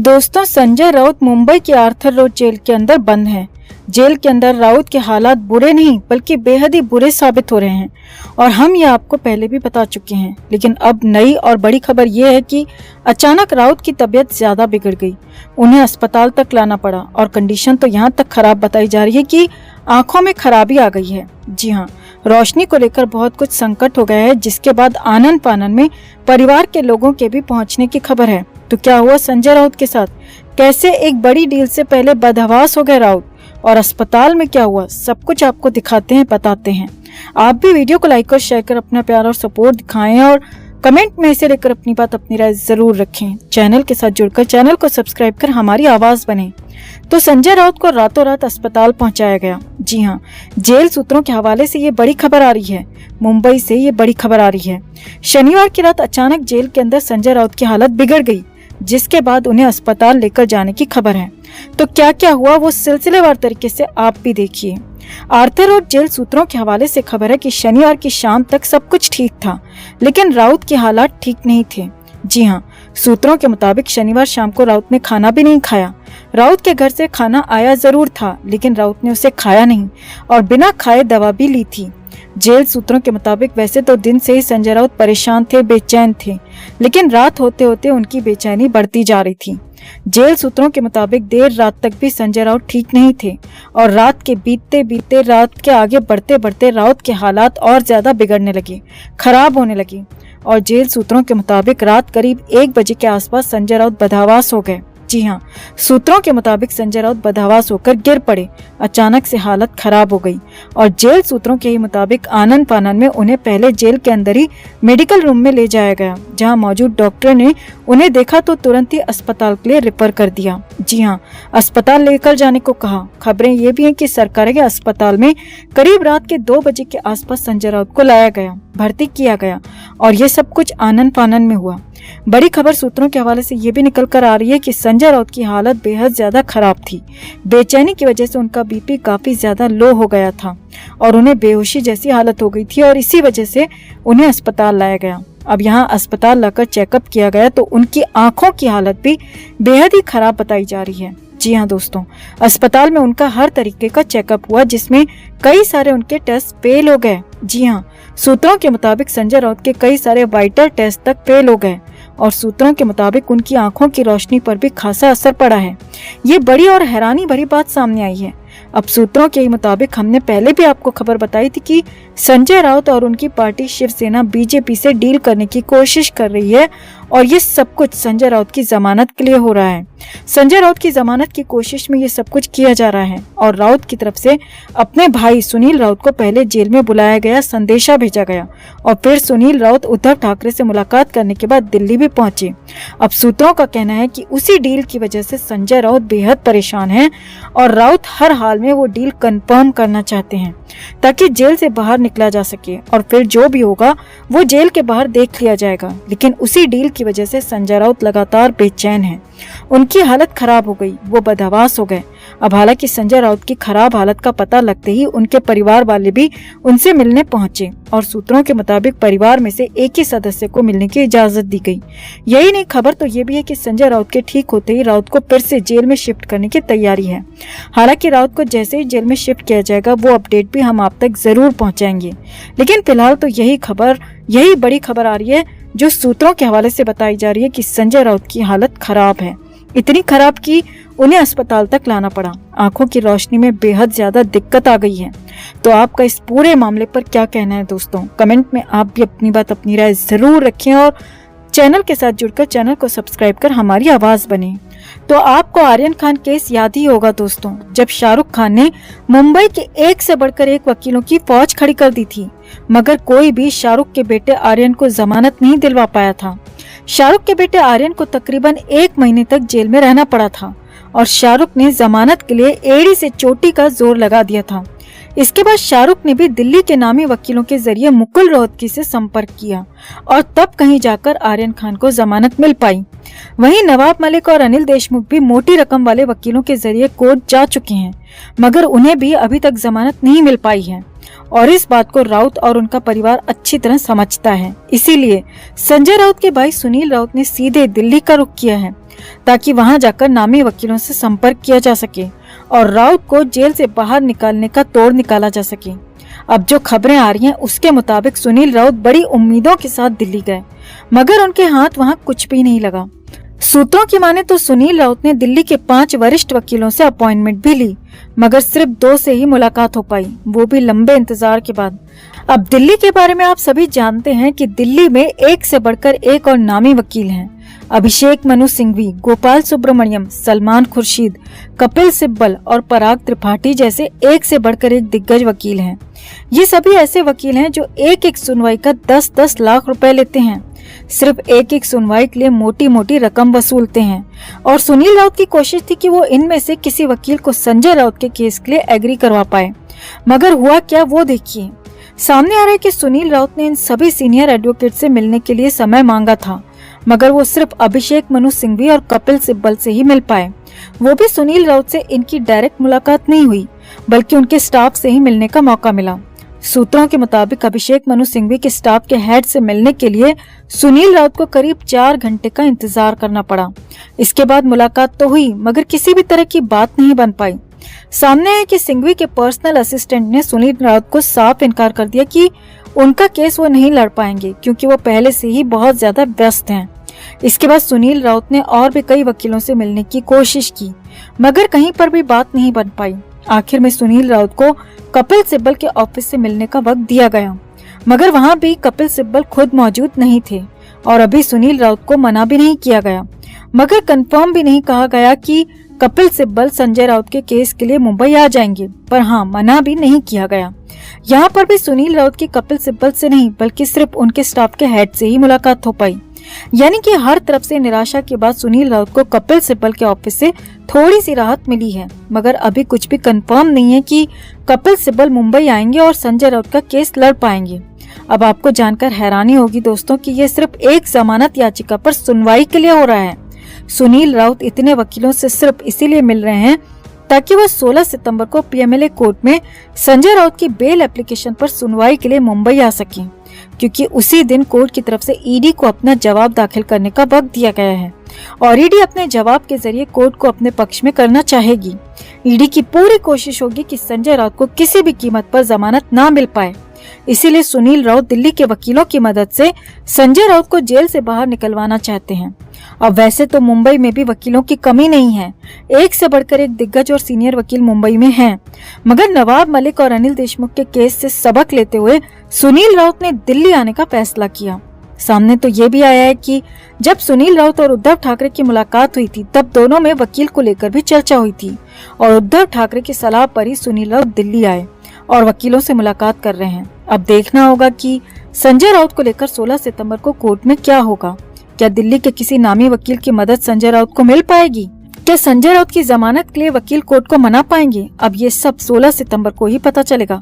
दोस्तों, संजय राउत मुंबई के Arthur road jail के अंदर बंद हैं। जेल के अंदर राउत के हालात बुरे नहीं बल्कि बेहद ही बुरे साबित हो रहे हैं और हम ये आपको पहले भी बता चुके हैं। लेकिन अब नई और बड़ी खबर ये है कि अचानक राउत की तबीयत ज्यादा बिगड़ गई। उन्हें अस्पताल तक लाना पड़ा और कंडीशन तो यहाँ तक खराब बताई जा रही है कि आंखों में खराबी आ गई है। जी हाँ, रोशनी को लेकर बहुत कुछ संकट हो गया है, जिसके बाद आनन फानन में परिवार के लोगों के भी पहुंचने की खबर है। तो क्या हुआ संजय राउत के साथ? कैसे एक बड़ी डील से पहले बदहवास हो गए राउत और अस्पताल में क्या हुआ, सब कुछ आपको दिखाते हैं, बताते हैं। आप भी वीडियो को लाइक और शेयर कर अपना प्यार और सपोर्ट दिखाएं और कमेंट में से लेकर अपनी बात, अपनी राय जरूर रखें। चैनल के साथ जुड़कर चैनल को सब्सक्राइब कर हमारी आवाज बने। तो संजय राउत को रातों रात अस्पताल पहुंचाया गया। जी हाँ, जेल सूत्रों के हवाले से ये बड़ी खबर आ रही है। मुंबई से ये बड़ी खबर आ रही है। शनिवार की रात अचानक जेल के अंदर संजय राउत की हालत बिगड़ गई, जिसके बाद उन्हें अस्पताल लेकर जाने की खबर है। तो क्या क्या हुआ वो सिलसिलेवार तरीके से आप भी देखिए। आर्थर रोड जेल सूत्रों के हवाले से खबर है कि शनिवार की शाम तक सब कुछ ठीक था, लेकिन राउत के हालात ठीक नहीं थे। जी हाँ, सूत्रों के मुताबिक शनिवार शाम को राउत ने खाना भी नहीं खाया। राउत के घर से खाना आया जरूर था, लेकिन राउत ने उसे खाया नहीं और बिना खाए दवा भी ली थी। जेल सूत्रों के मुताबिक वैसे तो दिन से ही संजय राउत परेशान थे, बेचैन थे, लेकिन रात होते होते उनकी बेचैनी बढ़ती जा रही थी। जेल सूत्रों के मुताबिक देर रात तक भी संजय राउत ठीक नहीं थे और रात के बीतते बीतते, रात के आगे बढ़ते बढ़ते राउत के हालात और ज्यादा बिगड़ने लगे, खराब होने लगे। और जेल सूत्रों के मुताबिक रात करीब 1 बजे के आसपास संजय राउत बदहवास हो गए। जी हाँ, सूत्रों के मुताबिक संजय राउत बदहवास होकर गिर पड़े। अचानक से हालत खराब हो गई और जेल सूत्रों के ही मुताबिक आनन फानन में उन्हें पहले जेल के अंदर ही मेडिकल रूम में ले जाया गया, जहां मौजूद डॉक्टर ने उन्हें देखा तो तुरंत ही अस्पताल के लिए रेफर कर दिया। जी हाँ, अस्पताल लेकर जाने को कहा। खबरें ये भी हैं कि सरकारी अस्पताल में करीब रात के 2 बजे के आसपास संजय राउत को लाया गया, भर्ती किया गया और ये सब कुछ आनन फानन में हुआ। बड़ी खबर सूत्रों के हवाले से ये भी निकल कर आ रही है कि संजय राउत की हालत बेहद ज्यादा खराब थी। बेचैनी की वजह से उनका बीपी काफी ज्यादा लो हो गया था और उन्हें बेहोशी जैसी हालत हो गई थी और इसी वजह से उन्हें अस्पताल लाया गया। अब यहाँ अस्पताल लाकर चेकअप किया गया तो उनकी आंखों की हालत भी बेहद ही खराब बताई जा रही है। जी हाँ दोस्तों, अस्पताल में उनका हर तरीके का चेकअप हुआ, जिसमें कई सारे उनके टेस्ट फेल हो गए। जी हाँ, सूत्रों के मुताबिक संजय राउत के कई सारे वाइटल टेस्ट तक फेल हो गए और सूत्रों के मुताबिक उनकी आंखों की रोशनी पर भी खासा असर पड़ा है। ये बड़ी और हैरानी भरी बात सामने आई है। अब सूत्रों के मुताबिक हमने पहले भी आपको खबर बताई थी कि संजय राउत और उनकी पार्टी शिवसेना बीजेपी से डील करने की कोशिश कर रही है और ये सब कुछ संजय राउत की जमानत के लिए हो रहा है। संजय राउत की जमानत की कोशिश में ये सब कुछ किया जा रहा है और राउत की तरफ से अपने भाई सुनील राउत को पहले जेल में बुलाया गया, संदेशा भेजा गया और फिर सुनील राउत उद्धव ठाकरे से मुलाकात करने के बाद दिल्ली भी पहुंचे। अब सूत्रों का कहना है कि उसी डील की वजह से संजय राउत बेहद परेशान है और राउत हर हाल में वो डील कंफर्म करना चाहते हैं ताकि जेल से बाहर निकला जा सके और फिर जो भी होगा वो जेल के बाहर देख लिया जाएगा। लेकिन उसी डील की वजह से संजय राउत लगातार बेचैन हैं। उनकी हालत खराब हो गई, वो बदहवास हो गए। अब हालांकि संजय राउत की खराब हालत का पता लगते ही उनके परिवार वाले भी उनसे मिलने पहुंचे और सूत्रों के मुताबिक परिवार में से एक ही सदस्य को मिलने की इजाजत दी गई। यही नहीं, खबर तो ये भी है कि संजय राउत के ठीक होते ही राउत को फिर से जेल में शिफ्ट करने की तैयारी है। हालांकि राउत को जैसे ही जेल में शिफ्ट किया जाएगा वो अपडेट भी हम आप तक जरूर पहुंचाएंगे। लेकिन फिलहाल तो यही बड़ी खबर आ रही है जो सूत्रों के हवाले से बताई जा रही है कि संजय राउत की हालत खराब है, इतनी खराब कि उन्हें अस्पताल तक लाना पड़ा। आंखों की रोशनी में बेहद ज्यादा दिक्कत आ गई है। तो आपका इस पूरे मामले पर क्या कहना है दोस्तों? कमेंट में आप भी अपनी बात, अपनी राय जरूर रखें और चैनल के साथ जुड़कर चैनल को सब्सक्राइब कर हमारी आवाज बने। तो आपको आर्यन खान केस याद ही होगा दोस्तों, जब शाहरुख खान ने मुंबई के एक से बढ़कर एक वकीलों की फौज खड़ी कर दी थी, मगर कोई भी शाहरुख के बेटे आर्यन को जमानत नहीं दिलवा पाया था। शाहरुख के बेटे आर्यन को तकरीबन 1 महीने तक जेल में रहना पड़ा था और शाहरुख ने जमानत के लिए एड़ी से चोटी का जोर लगा दिया था। इसके बाद शाहरुख ने भी दिल्ली के नामी वकीलों के जरिए मुकुल रोहतगी से संपर्क किया और तब कहीं जाकर आर्यन खान को जमानत मिल पाई। वहीं नवाब मलिक और अनिल देशमुख भी मोटी रकम वाले वकीलों के जरिए कोर्ट जा चुके हैं, मगर उन्हें भी अभी तक जमानत नहीं मिल पाई है और इस बात को राउत और उनका परिवार अच्छी तरह समझता है। इसीलिए संजय राउत के भाई सुनील राउत ने सीधे दिल्ली का रुख किया है ताकि वहां जाकर नामी वकीलों से संपर्क किया जा सके और राउत को जेल से बाहर निकालने का तोड़ निकाला जा सके। अब जो खबरें आ रही हैं उसके मुताबिक सुनील राउत बड़ी उम्मीदों के साथ दिल्ली गए, मगर उनके हाथ वहां कुछ भी नहीं लगा। सूत्रों की माने तो सुनील राउत ने दिल्ली के 5 वरिष्ठ वकीलों से अपॉइंटमेंट भी ली, मगर सिर्फ 2 से ही मुलाकात हो पाई, वो भी लंबे इंतजार के बाद। अब दिल्ली के बारे में आप सभी जानते हैं कि दिल्ली में एक से बढ़कर एक और नामी वकील हैं। अभिषेक मनु सिंघवी, गोपाल सुब्रमण्यम, सलमान खुर्शीद, कपिल सिब्बल और पराग त्रिपाठी जैसे एक से बढ़कर एक दिग्गज वकील हैं। ये सभी ऐसे वकील हैं जो एक एक सुनवाई का 10-10 लाख रुपए लेते हैं। सिर्फ एक एक सुनवाई के लिए मोटी मोटी रकम वसूलते हैं। और सुनील राउत की कोशिश थी कि वो इनमें से किसी वकील को संजय राउत के केस के लिए एग्री करवा पाए, मगर हुआ क्या वो देखिए। सामने आ रहा है कि सुनील राउत ने इन सभी सीनियर एडवोकेट से मिलने के लिए समय मांगा था, मगर वो सिर्फ अभिषेक मनु सिंघवी और कपिल सिब्बल से ही मिल पाए। वो भी सुनील राउत से इनकी डायरेक्ट मुलाकात नहीं हुई, बल्कि उनके स्टाफ से ही मिलने का मौका मिला। सूत्रों के मुताबिक अभिषेक मनु सिंघवी के स्टाफ के हेड से मिलने के लिए सुनील राउत को करीब 4 घंटे का इंतजार करना पड़ा। इसके बाद मुलाकात तो हुई, मगर किसी भी तरह की बात नहीं बन पाई। सामने है कि सिंघवी के पर्सनल असिस्टेंट ने सुनील राउत को साफ इनकार कर दिया कि उनका केस वो नहीं लड़ पाएंगे, क्योंकि वो पहले से ही बहुत ज्यादा व्यस्त हैं। इसके बाद सुनील राउत ने और भी कई वकीलों से मिलने की कोशिश की, मगर कहीं पर भी बात नहीं बन पाई। आखिर में सुनील राउत को कपिल सिब्बल के ऑफिस से मिलने का वक्त दिया गया, मगर वहां भी कपिल सिब्बल खुद मौजूद नहीं थे और अभी सुनील राउत को मना भी नहीं किया गया, मगर कंफर्म भी नहीं कहा गया कि कपिल सिब्बल संजय राउत के केस के लिए मुंबई आ जाएंगे। पर हाँ, मना भी नहीं किया गया। यहाँ पर भी सुनील राउत की कपिल सिब्बल से नहीं, बल्कि सिर्फ उनके स्टाफ के हेड से ही मुलाकात हो पाई। यानी कि हर तरफ से निराशा के बाद सुनील राउत को कपिल सिब्बल के ऑफिस से थोड़ी सी राहत मिली है, मगर अभी कुछ भी कंफर्म नहीं है कि कपिल सिब्बल मुंबई आएंगे और संजय राउत का केस लड़ पाएंगे। अब आपको जानकर हैरानी होगी दोस्तों कि ये सिर्फ एक जमानत याचिका पर सुनवाई के लिए हो रहा है। सुनील राउत इतने वकीलों से सिर्फ इसीलिए मिल रहे हैं ताकि वो 16 सितंबर को पीएमएलए कोर्ट में संजय राउत की बेल एप्लीकेशन पर सुनवाई के लिए मुंबई आ सकें, क्योंकि उसी दिन कोर्ट की तरफ से ईडी को अपना जवाब दाखिल करने का वक्त दिया गया है और ईडी अपने जवाब के जरिए कोर्ट को अपने पक्ष में करना चाहेगी। ईडी की पूरी कोशिश होगी कि संजय राउत को किसी भी कीमत पर जमानत ना मिल पाए। इसीलिए सुनील राउत दिल्ली के वकीलों की मदद से संजय राउत को जेल से बाहर निकलवाना चाहते हैं। अब वैसे तो मुंबई में भी वकीलों की कमी नहीं है, एक से बढ़कर एक दिग्गज और सीनियर वकील मुंबई में हैं, मगर नवाब मलिक और अनिल देशमुख के केस से सबक लेते हुए सुनील राउत ने दिल्ली आने का फैसला किया। सामने तो ये भी आया है कि जब सुनील राउत और उद्धव ठाकरे की मुलाकात हुई थी, तब दोनों में वकील को लेकर भी चर्चा हुई थी और उद्धव ठाकरे की सलाह पर ही सुनील राउत दिल्ली आए और वकीलों से मुलाकात कर रहे हैं। अब देखना होगा कि संजय राउत को लेकर 16 सितंबर को कोर्ट में क्या होगा। क्या दिल्ली के किसी नामी वकील की मदद संजय राउत को मिल पाएगी? क्या संजय राउत की जमानत के लिए वकील कोर्ट को मना पाएंगे? अब ये सब 16 सितंबर को ही पता चलेगा।